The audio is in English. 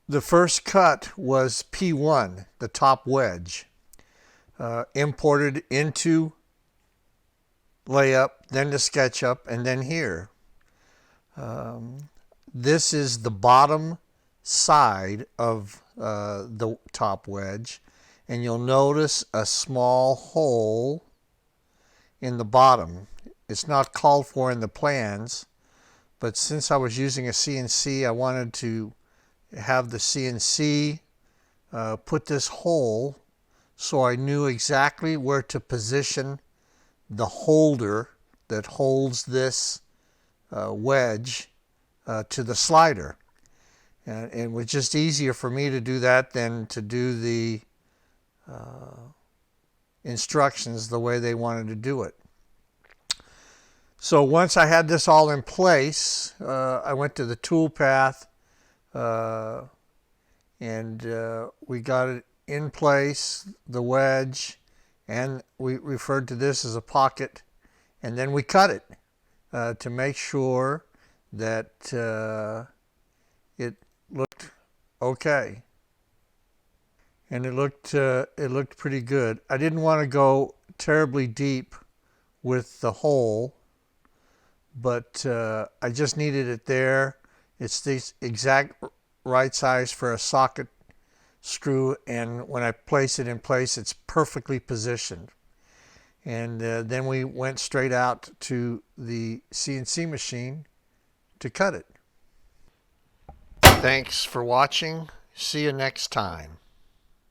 The first cut was P1, the top wedge, imported into layup, then to SketchUp, and then here. This is the bottom side of the top wedge, and you'll notice a small hole in the bottom. It's not called for in the plans, but since I was using a CNC, I wanted to have the CNC put this hole so I knew exactly where to position the holder that holds this wedge to the slider. And it was just easier for me to do that than to do the instructions the way they wanted to do it. So once I had this all in place, I went to the toolpath and we got it in place, the wedge, and we referred to this as a pocket, and then we cut it to make sure that it looked okay. And it looked pretty good. I didn't want to go terribly deep with the hole, but I just needed it there. It's the exact right size for a socket screw, and when I place it in place, it's perfectly positioned. And then we went straight out to the CNC machine to cut it. Thanks for watching. See you next time.